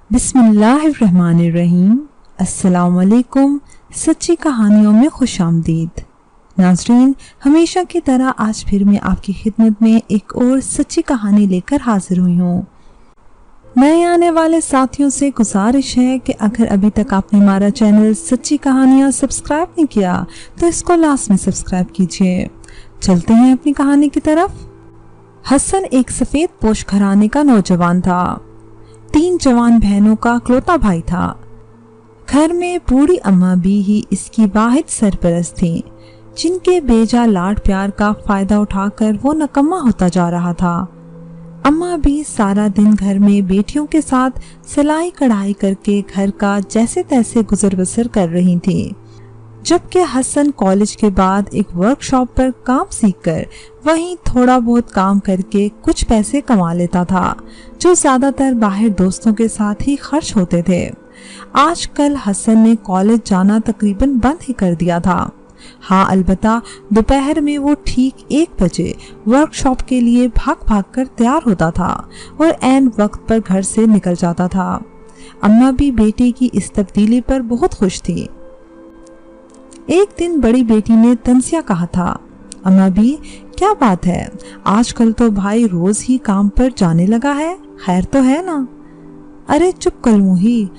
बिस्मिल्लाहिर्रहमानिर्रहीम। अस्सलाम वालेकुम। सच्ची कहानियों में खुश आमदीद। नाज़रीन, हमेशा की तरह आज फिर मैं आपकी खिदमत में एक और सच्ची कहानी लेकर हाजिर हुई हूँ। नए आने वाले साथियों से गुजारिश है कि अगर अभी तक आपने हमारा चैनल सच्ची कहानियाँ सब्सक्राइब नहीं किया तो इसको लास्ट में सब्सक्राइब कीजिए। चलते हैं अपनी कहानी की तरफ। हसन एक सफ़ेद पोश घराने का नौजवान था। 3 जवान बहनों का इकलौता भाई था। घर में बूढ़ी अम्मा भी ही इसकी वाहिद सरपरस्त थी, जिनके बेजा लाड प्यार का फायदा उठाकर वो नकम्मा होता जा रहा था। अम्मा भी सारा दिन घर में बेटियों के साथ सिलाई कढ़ाई करके घर का जैसे तैसे गुजर बसर कर रही थी, जबकि हसन कॉलेज के बाद एक वर्कशॉप पर काम सीखकर वहीं थोड़ा बहुत काम करके कुछ पैसे कमा लेता था, जो ज़्यादातर बाहर दोस्तों के साथ ही खर्च होते थे। आजकल हसन ने कॉलेज जाना तकरीबन बंद ही कर दिया था। हाँ, अलबत्ता दोपहर में वो ठीक 1 बजे वर्कशॉप के लिए भाग भाग कर तैयार होता था और ऐन वक्त पर घर से निकल जाता था। अम्मा भी बेटे की इस तब्दीली पर बहुत खुश थी। एक दिन बड़ी बेटी ने तंसिया कहा था, अम्मा भी क्या बात है, आजकल तो भाई रोज ही काम पर जाने लगा है, खैर तो है ना? अरे चुप कलमुही,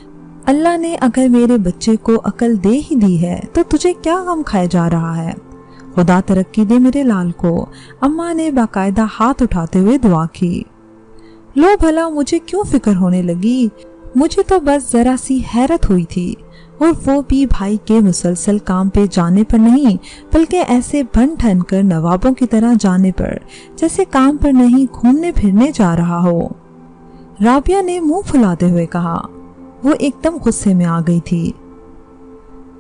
अल्लाह ने अगर मेरे बच्चे को अकल दे ही दी है तो तुझे क्या गम खाए जा रहा है? खुदा तरक्की दे मेरे लाल को। अम्मा ने बाकायदा हाथ उठाते हुए दुआ की। लो भला, मुझे क्यों फिक्र होने लगी? मुझे तो बस जरा सी हैरत हुई थी, और वो भी भाई के मुसलसल काम पे जाने पर नहीं, बल्कि ऐसे बन ठन कर नवाबों की तरह जाने पर, जैसे काम पर नहीं घूमने फिरने जा रहा हो। राबिया ने मुंह फुलाते हुए कहा। वो एकदम गुस्से में आ गई थी।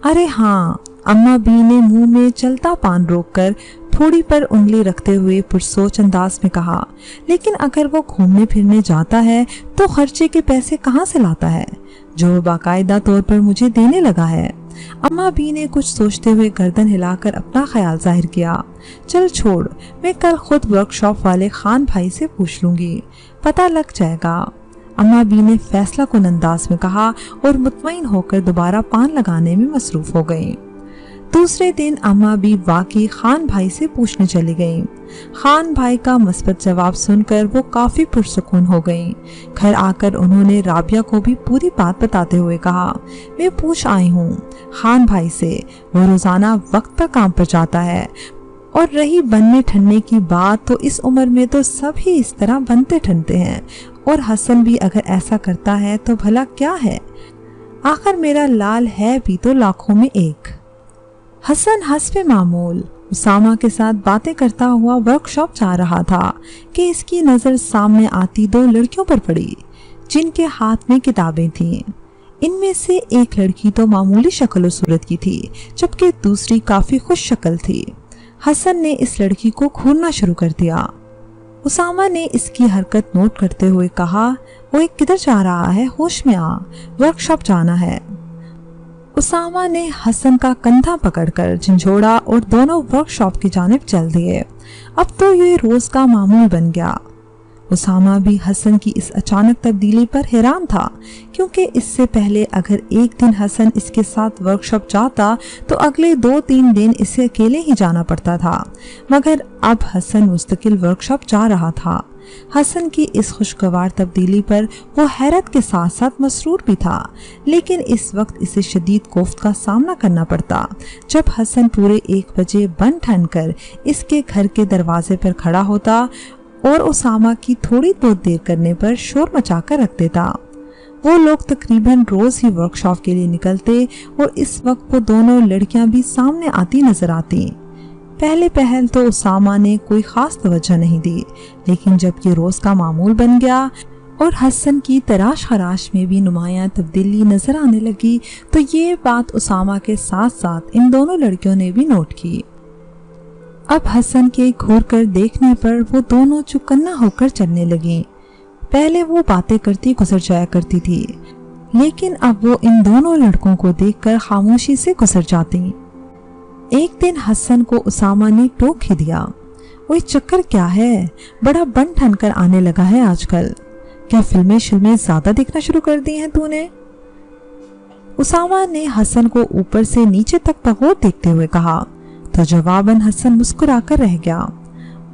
अरे हाँ, अम्मा बी ने मुंह में चलता पान रोककर थोड़ी पर उंगली रखते हुए पुरसोच अंदाज में कहा, लेकिन अगर वो घूमने फिरने जाता है तो खर्चे के पैसे कहाँ से लाता है, जो बाकायदा तौर पर मुझे देने लगा है? अम्मा बी ने कुछ सोचते हुए गर्दन हिलाकर अपना ख्याल जाहिर किया। चल छोड़, मैं कल खुद वर्कशॉप वाले खान भाई से पूछ लूंगी, पता लग जाएगा। अम्मा बी ने फैसला कुन अंदाज में कहा और मुतमईन होकर दोबारा पान लगाने में मसरूफ हो गई। दूसरे दिन अम्मा बी वाकई खान भाई से पूछने चली गई। खान भाई का मस्बत जवाब सुनकर वो काफी पुरसुकून हो गई। घर आकर उन्होंने राबिया को भी पूरी बात बताते हुए कहा, मैं पूछ आई हूँ खान भाई से, वो रोजाना वक्त पर काम पर जाता है, और रही बनने ठनने की बात, तो इस उम्र में तो सब ही इस तरह बनते ठनते हैं, और हसन भी अगर ऐसा करता है तो भला क्या है, आखिर मेरा लाल है भी तो लाखों में एक। हसन हस्बे मामूल उसामा के साथ बातें करता हुआ वर्कशॉप जा रहा था कि इसकी नज़र सामने आती 2 लड़कियों पर पड़ी, जिनके हाथ में किताबें थीं। इनमें से एक लड़की तो मामूली शक्ल और सूरत की थी, जबकि दूसरी काफ़ी खुश शक्ल थी। हसन ने इस लड़की को घूरना शुरू कर दिया। उसामा ने इसकी हरकत नोट करते हुए कहा, वो किधर जा रहा है, होश में आ, वर्कशॉप जाना है। उसामा ने हसन का कंधा पकड़कर झंझोड़ा और दोनों वर्कशॉप की जानिब चल दिए। अब तो ये रोज का मामूल बन गया। उसामा भी हसन की इस अचानक तब्दीली पर हैरान था, क्योंकि इससे पहले अगर एक दिन हसन इसके साथ वर्कशॉप जाता तो अगले 2-3 दिन इसे अकेले ही जाना पड़ता था, मगर अब हसन मुस्तकिल वर्कशॉप जा रहा था। हसन की इस खुशगवार तब्दीली पर वो हैरत के साथ साथ मसरूर भी था, लेकिन इस वक्त इसे शदीद कोफ्त का सामना करना पड़ता, जब हसन पूरे 1 बजे बन ठन कर इसके घर के दरवाजे पर खड़ा होता और उसामा की थोड़ी बहुत देर करने पर शोर मचा कर रख देता। वो लोग तकरीबन रोज ही वर्कशॉप के लिए निकलते और इस वक्त वो दोनों लड़कियां भी सामने आती नजर आती। पहले पहल तो उसामा ने कोई खास तवज्जो नहीं दी, लेकिन जब ये रोज का मामूल बन गया और हसन की तराश खराश में भी नुमायां तब्दीली नजर आने लगी, तो ये बात उसामा के साथ साथ इन दोनों लड़कियों ने भी नोट की। अब हसन के घूर कर देखने पर वो दोनों चुकन्ना होकर चलने लगी। पहले वो बातें करती गुजर जाया करती थी, लेकिन अब वो इन दोनों लड़कों को देखकर खामोशी से गुजर जाती। एक दिन हसन को उसामा ने टोक ही दिया, वो चक्कर क्या है, बड़ा बन ठन कर आने लगा है आजकल। क्या फिल्में ज्यादा देखना शुरू कर दी हैं तूने? उसामा ने हसन को ऊपर से नीचे तक बगौर देखते हुए कहा तो जवाबन हसन मुस्कुराकर रह गया।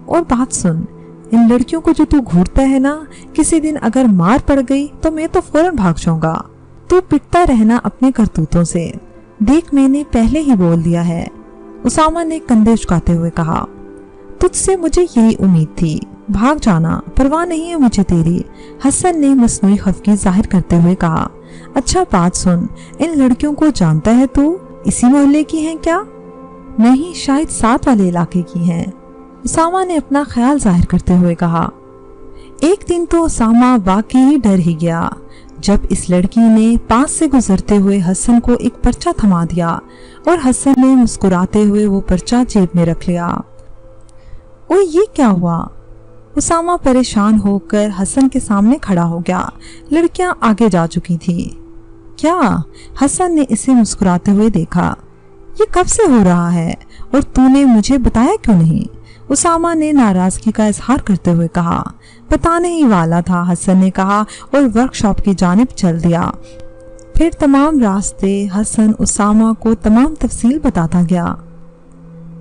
और बात सुन, इन लड़कियों को जो तू घूरता है ना, किसी दिन अगर मार पड़ गई तो मैं तो फौरन भाग जाऊंगा। तू पिटता रहना अपने करतूतों से। देख, मैंने पहले ही बोल दिया है। उसामा ने कंधे झुकाते हुए कहा। तुझसे मुझे यही उम्मीद थी। भाग जाना, परवाह नहीं है मुझे तेरी, हसन ने मसनूई खफगी जाहिर करते हुए कहा। अच्छा बात सुन, इन लड़कियों को जानता है तू? इसी मोहल्ले की हैं क्या? नहीं, शायद साथ वाले इलाके की हैं, उसामा ने अपना ख्याल जाहिर करते हुए कहा। एक दिन तो उसामा वाकई डर ही गया जब इस लड़की ने पास से गुजरते हुए हसन को एक पर्चा थमा दिया और हसन ने मुस्कुराते हुए वो पर्चा जेब में रख लिया। ओ, ये क्या हुआ? उसामा परेशान होकर हसन के सामने खड़ा हो गया। लड़कियां आगे जा चुकी थी। क्या? हसन ने इसे मुस्कुराते हुए देखा। ये कब से हो रहा है और तूने मुझे बताया क्यों नहीं? उसामा ने नाराजगी का इजहार करते हुए कहा। बताने ही वाला था, हसन ने कहा और वर्कशॉप की जानिब चल दिया। फिर तमाम रास्ते हसन उसामा को तमाम तफसील बताता गया।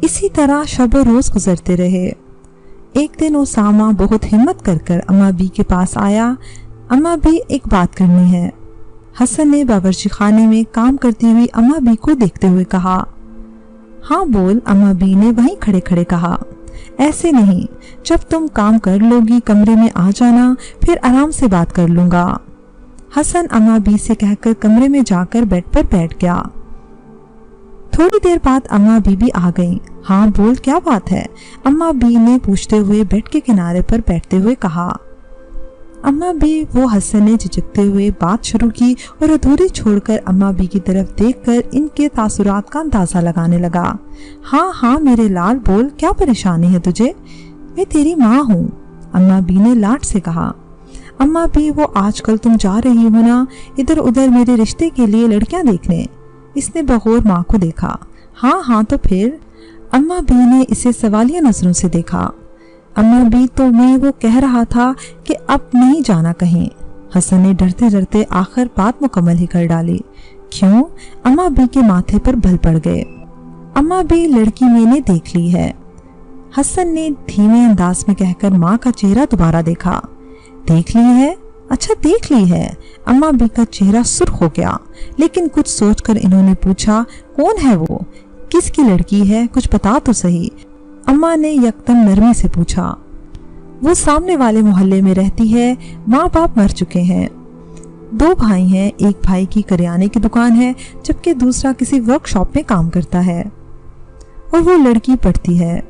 इसी तरह शब रोज गुजरते रहे। एक दिन उसामा बहुत हिम्मत कर अम्मा बी के पास आया। अम्मा बी, एक बात करनी है। हसन ने बावर्ची खाने में काम करती हुई अम्मा बी को देखते हुए कहा। हाँ बोल, अम्मा बी ने वहीं खड़े खड़े कहा। ऐसे नहीं, जब तुम काम कर लोगी कमरे में आ जाना, फिर आराम से बात कर लूंगा। हसन अम्मा बी से कहकर कमरे में जाकर बेड पर बैठ गया। थोड़ी देर बाद अम्मा बी भी आ गई। हाँ बोल, क्या बात है? अम्मा बी ने पूछते हुए बेड के किनारे पर बैठते हुए कहा। अम्मा बी, वो हसन ने झिझकते हुए बात शुरू की और अधूरी छोड़कर अम्मा बी की तरफ देखकर इनके तासुरात का अंदाजा लगाने लगा। हाँ हाँ मेरे लाल, बोल, क्या परेशानी है तुझे? मैं तेरी माँ हूँ, अम्मा बी ने लाड से कहा। अम्मा बी, वो आजकल तुम जा रही हो ना इधर उधर मेरे रिश्ते के लिए लड़कियां देखने? इसने बगौर माँ को देखा। हाँ हाँ तो फिर? अम्मा बी ने इसे सवालिया नजरों से देखा। अम्मा बी, तो मैं वो कह रहा था कि अब नहीं जाना कहीं। हसन ने डरते डरते आखिर बात मुकम्मल ही कर डाली। क्यों? अम्मा बी के माथे पर बल पड़ गए। अम्मा बी, लड़की मैंने देख ली है, हसन ने धीमे अंदाज में कहकर माँ का चेहरा दोबारा देखा। देख ली है? अच्छा देख ली है। अम्मा बी का चेहरा सुर्ख हो गया, लेकिन कुछ सोचकर इन्होंने पूछा, कौन है वो? किसकी लड़की है? कुछ बता तो सही। अम्मा ने यकदम नरमी से पूछा। वो सामने वाले मोहल्ले में रहती है, माँ बाप मर चुके हैं, 2 भाई हैं, एक भाई की करियाने की दुकान है जबकि दूसरा किसी वर्कशॉप में काम करता है और वो लड़की पढ़ती है।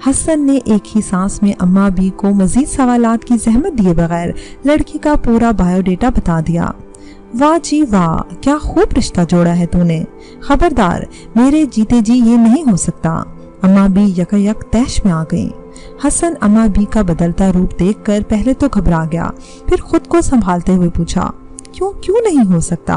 हसन ने एक ही सांस में अम्मा बी को मजीद सवालात की जहमत दिए बगैर लड़की का पूरा बायोडेटा बता दिया। वाह जी वाह, क्या खूब रिश्ता जोड़ा है तूने। खबरदार, मेरे जीते जी ये नहीं हो सकता। अम्मा बी यकयक तैश में आ गई। हसन अम्मा बी का बदलता रूप देखकर पहले तो घबरा गया, फिर खुद को संभालते हुए पूछा, क्यों नहीं हो सकता?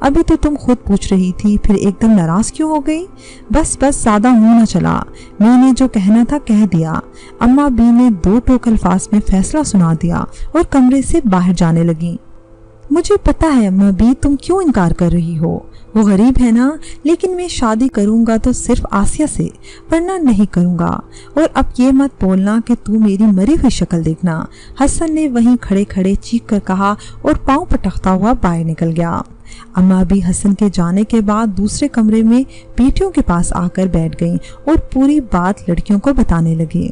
अभी तो तुम खुद पूछ रही थी, फिर एकदम नाराज क्यों हो गई? बस ज्यादा मुंह न चला, मैंने जो कहना था कह दिया। अम्मा बी ने 2 टोक अल्फाज में फैसला सुना दिया और कमरे से बाहर जाने लगी। मुझे पता है अम्मा बी, तुम क्यों इनकार कर रही हो। वो गरीब है ना, लेकिन मैं शादी करूंगा तो सिर्फ आसिया से, वरना नहीं करूंगा। और अब ये मत बोलना कि तू मेरी मरी हुई शक्ल देखना। हसन ने वहीं खड़े खड़े चीख कर कहा और पांव पटकता हुआ बाहर निकल गया। अम्मा भी हसन के जाने के बाद दूसरे कमरे में बेटियों के पास आकर बैठ गईं और पूरी बात लड़कियों को बताने लगी।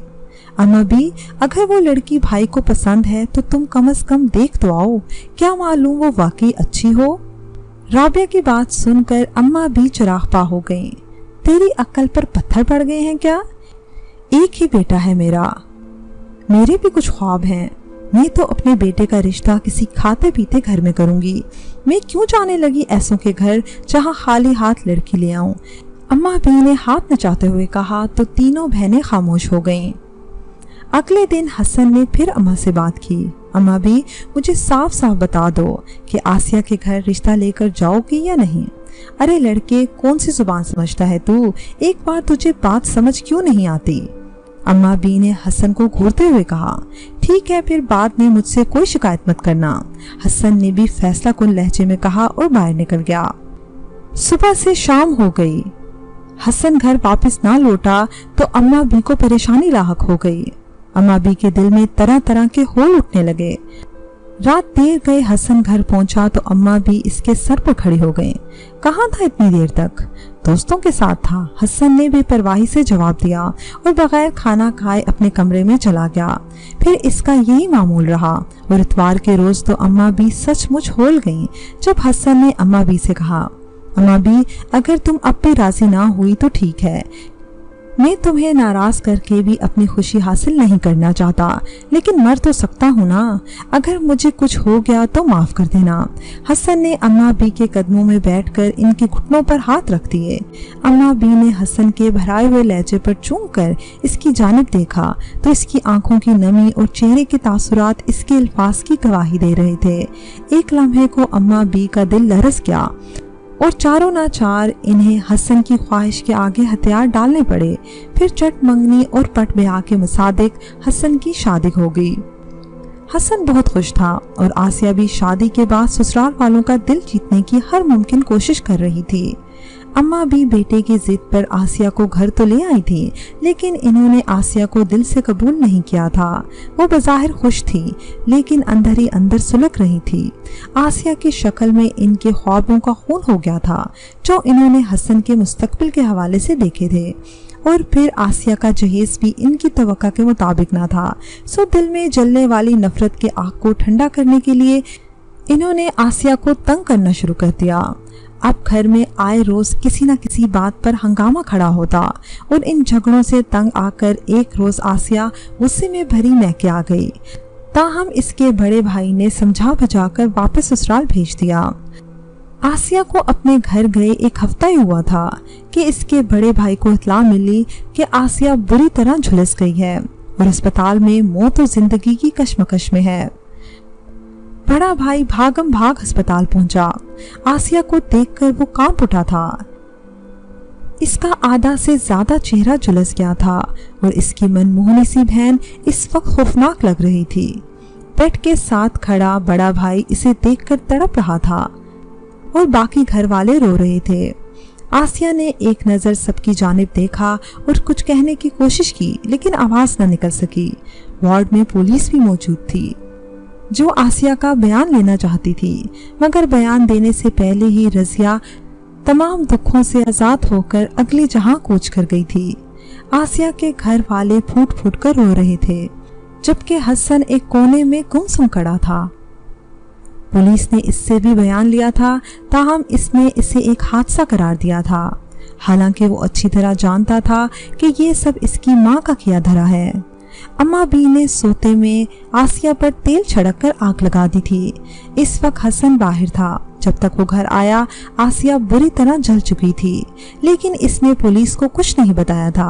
अम्मा भी, अगर वो लड़की भाई को पसंद है तो तुम कम से कम देख तो आओ, क्या मालूम वो वाकई अच्छी हो। राबिया की बात सुनकर अम्मा भी चिरागपा हो गईं। तेरी अक्ल पर पत्थर पड़ गए हैं क्या? एक ही बेटा है मेरा, मेरे भी कुछ ख्वाब हैं। मैं तो अपने बेटे का रिश्ता किसी खाते पीते घर में करूंगी। मैं क्यों जाने लगी ऐसों के घर जहां खाली हाथ लड़की ले आऊं। अम्मा भी ने हाथ नचाते हुए कहा तो तीनों बहनें खामोश हो गईं। अगले दिन हसन ने फिर अम्मा से बात की। अम्मा भी, मुझे साफ साफ बता दो कि आसिया के घर रिश्ता लेकर जाओगी या नहीं। अरे लड़के, कौन सी जुबान समझता है तू? एक बार तुझे बात समझ क्यों नहीं आती? अम्मा बी ने हसन को घूरते हुए कहा। ठीक है, फिर बाद में मुझसे कोई शिकायत मत करना, हसन ने भी फैसला कुन लहजे में कहा और बाहर निकल गया। सुबह से शाम हो गई। हसन घर वापस ना लौटा तो अम्मा बी को परेशानी लाहक हो गई। अम्मा बी के दिल में तरह तरह के होल उठने लगे। रात देर गए हसन घर पहुंचा तो अम्मा भी इसके सर पर खड़ी हो गई। कहाँ था इतनी देर तक? दोस्तों के साथ था, हसन ने बेपरवाही से जवाब दिया और बगैर खाना खाए अपने कमरे में चला गया। फिर इसका यही मामूल रहा और इतवार के रोज तो अम्मा भी सचमुच होल गईं जब हसन ने अम्मा बी से कहा, अम्मा बी, अगर तुम अब भी राजी ना हुई तो ठीक है, मैं तुम्हें नाराज करके भी अपनी खुशी हासिल नहीं करना चाहता, लेकिन मर तो सकता हूँ ना। अगर मुझे कुछ हो गया तो माफ कर देना। हसन ने अम्मा बी के कदमों में बैठकर इनके घुटनों पर हाथ रख दिए। अम्मा बी ने हसन के भराए हुए लहजे पर चूम कर इसकी जानिब देखा तो इसकी आंखों की नमी और चेहरे के तासुरात इसके अल्फाज की गवाही दे रहे थे। एक लम्हे को अम्मा बी का दिल लरस गया और चारों नाचार इन्हें हसन की ख्वाहिश के आगे हथियार डालने पड़े। फिर चट मंगनी और पट ब्याह के मुसादिक हसन की शादी हो गई। हसन बहुत खुश था और आसिया भी शादी के बाद ससुराल वालों का दिल जीतने की हर मुमकिन कोशिश कर रही थी। अम्मा भी बेटे की जिद पर आसिया को घर तो ले आई थी, लेकिन इन्होंने आसिया को दिल से कबूल नहीं किया था। वो बज़ाहिर खुश थी, लेकिन अंदर ही अंदर सुलग रही थी। आसिया की शक्ल में इनके ख्वाबों का खून हो गया था जो इन्होंने हसन के मुस्तकबिल के हवाले से देखे थे। और फिर आसिया का जहेज भी इनकी तवक्का के मुताबिक ना था। सो दिल में जलने वाली नफरत के आग को ठंडा करने के लिए इन्होंने आसिया को तंग करना शुरू कर दिया। अब घर में आए रोज किसी न किसी बात पर हंगामा खड़ा होता और इन झगड़ों से तंग आकर एक रोज आसिया गुस्से में भरी मैके आ गई। ताहम इसके बड़े भाई ने समझा बुझाकर वापस ससुराल भेज दिया। आसिया को अपने घर गए एक हफ्ता ही हुआ था कि इसके बड़े भाई को इत्तला मिली कि आसिया बुरी तरह झुलस गई है और अस्पताल में मौत और जिंदगी की कश्मकश में है। बड़ा भाई भागम भाग अस्पताल पहुंचा। आसिया को देखकर वो कांप उठा था। इसका आधा से ज्यादा चेहरा झुलस गया था और इसकी मनमोहनी सी बहन इस वक्त खौफनाक लग रही थी। बेड के साथ खड़ा बड़ा भाई इसे देखकर तड़प रहा था और बाकी घर वाले रो रहे थे। आसिया ने एक नज़र सबकी जानिब देखा और कुछ कहने की कोशिश की, लेकिन आवाज न निकल सकी। वार्ड में पुलिस भी मौजूद थी जो आसिया का बयान लेना चाहती थी, मगर बयान देने से पहले ही रजिया तमाम दुखों से आजाद होकर अगले जहां कूच कर गई थी। आसिया के घर वाले फूट फूट कर रो रहे थे, जबकि हसन एक कोने में गुमसुम खड़ा था। पुलिस ने इससे भी बयान लिया था, ताहम इसने इसे एक हादसा करार दिया था। हालांकि वो अच्छी तरह जानता था कि ये सब इसकी माँ का किया धरा है। अम्मा बी ने सोते में आसिया पर तेल छिड़ककर आग लगा दी थी। इस वक्त हसन बाहर था। जब तक वो घर आया आसिया बुरी तरह जल चुकी थी, लेकिन इसने पुलिस को कुछ नहीं बताया था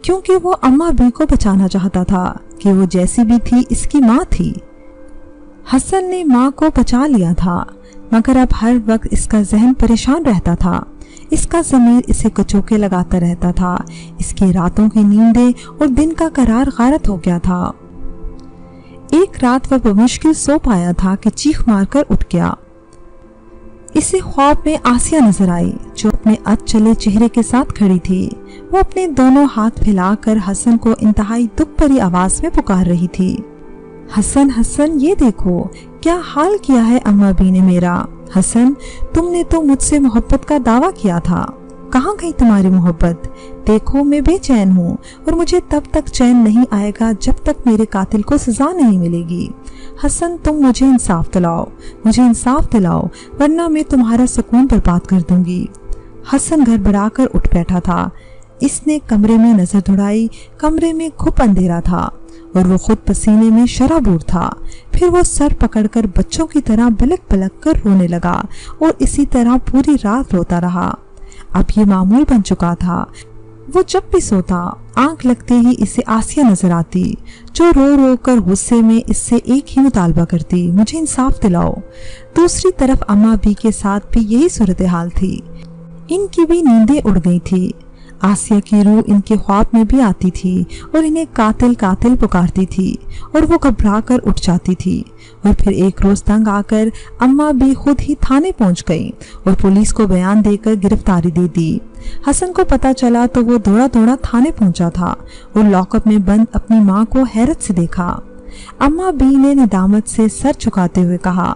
क्योंकि वो अम्मा बी को बचाना चाहता था कि वो जैसी भी थी इसकी माँ थी। हसन ने माँ को बचा लिया था, मगर अब हर वक्त इसका जहन परेशान रहता था। इसका ज़मीर इसे कचोके लगाता रहता था। इसकी रातों की नींदें और दिन का करार गारत हो गया था। एक रात वह बमुश्किल सो पाया था कि चीख मारकर उठ गया। इसे ख्वाब में आसिया नजर आई जो अपने अध चले चेहरे के साथ खड़ी थी। वो अपने दोनों हाथ फैलाकर हसन को इंतहाई दुख भरी आवाज में पुकार रही थी, हसन हसन, ये देखो क्या हाल किया है अम्मा बी ने मेरा। हसन, तुमने तो मुझसे मोहब्बत का दावा किया था, कहाँ गई तुम्हारी मोहब्बत? देखो मैं बेचैन हूँ और मुझे तब तक चैन नहीं आएगा जब तक मेरे कातिल को सजा नहीं मिलेगी। हसन, तुम मुझे इंसाफ दिलाओ, वरना मैं तुम्हारा सुकून बर्बाद कर दूंगी। हसन घबराकर उठ बैठा था। इसने कमरे में नजर दौड़ाई। कमरे में घुप अंधेरा था और वो खुद पसीने में शराबूर था। फिर वो सर पकड़कर बच्चों की तरह बलक बलक कर रोने लगा और इसी तरह पूरी रात रोता रहा। अब ये मामूल बन चुका था। वो जब भी सोता आंख लगते ही इसे आसिया नजर आती जो रो रो कर गुस्से में इससे एक ही मुतालबा करती, मुझे इंसाफ दिलाओ। दूसरी तरफ अम्मा बी के साथ भी यही सूरत हाल थी। इनकी भी नींदें उड़ गई थी। आसिया की रूह इनके ख्वाब में भी आती थी और इन्हें कातिल कातिल पुकारती थी और वो घबरा कर उठ जाती थी। और फिर एक रोज तंग आकर अम्मा भी खुद ही थाने पहुंच गई और पुलिस को बयान देकर गिरफ्तारी दे दी। हसन को पता चला तो वो दौड़ा दौड़ा थाने पहुंचा था और लॉकअप में बंद अपनी माँ को हैरत से देखा। अम्मा बी ने निदामत से सर झुकाते हुए कहा,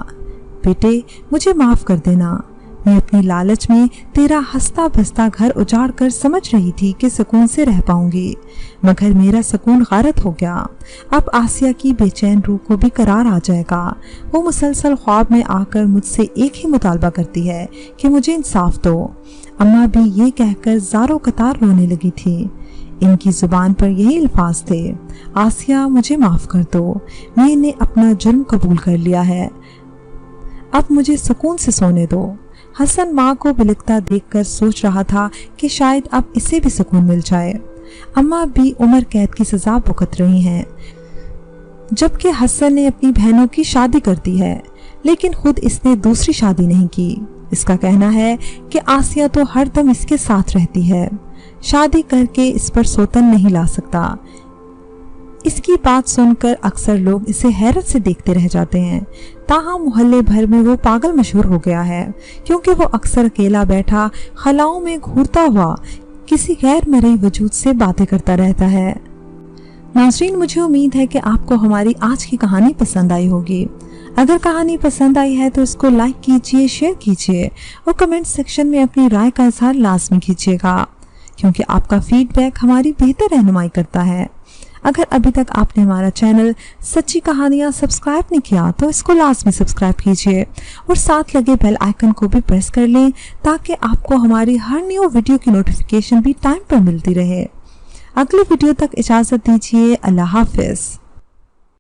बेटे मुझे माफ कर देना, मैं अपनी लालच में तेरा हंसता बसता घर उजाड़ कर समझ रही थी कि सुकून से रह पाऊंगी, मगर मेरा सुकून गारत हो गया। अब आसिया की बेचैन रूह को भी करार आ जाएगा। वो मुसलसल ख्वाब में आकर मुझसे एक ही मुतालबा करती है कि मुझे इंसाफ दो। अम्मा भी ये कहकर ज़ारो कतार रोने लगी थी। इनकी जुबान पर यही अल्फाज थे, आसिया मुझे माफ़ कर दो, मैंने अपना जुर्म कबूल कर लिया है, अब मुझे सुकून से सोने दो। हसन माँ को बिलखता देखकर सोच रहा था कि शायद अब इसे भी सुकून मिल जाए। अम्मा भी उम्र कैद की सजा भुगत रही हैं, जबकि हसन ने अपनी बहनों की शादी कर दी है, लेकिन खुद इसने दूसरी शादी नहीं की। इसका कहना है कि आसिया तो हर दम इसके साथ रहती है, शादी करके इस पर सोतन नहीं ला सकता। इसकी बात सुनकर अक्सर लोग इसे हैरत से देखते रह जाते हैं। ताहम मोहल्ले भर में वो पागल मशहूर हो गया है, क्योंकि वो अक्सर अकेला बैठा खलाओं में घूरता हुआ किसी गैर मरई वजूद से बातें करता रहता है। नाज़रीन, मुझे उम्मीद है कि आपको हमारी आज की कहानी पसंद आई होगी। अगर कहानी पसंद आई है तो इसको लाइक कीजिए, शेयर कीजिए और कमेंट सेक्शन में अपनी राय का इजहार लाजमी कीजिएगा, क्योंकि आपका फीडबैक हमारी बेहतर रहनुमाई करता है। अगर अभी तक आपने हमारा चैनल सच्ची कहानियाँ सब्सक्राइब नहीं किया तो इसको लाजमी सब्सक्राइब कीजिए और साथ लगे बेल आइकन को भी प्रेस कर लें, ताकि आपको हमारी हर न्यू वीडियो की नोटिफिकेशन भी टाइम पर मिलती रहे। अगले वीडियो तक इजाज़त दीजिए। अल्लाह हाफिज़।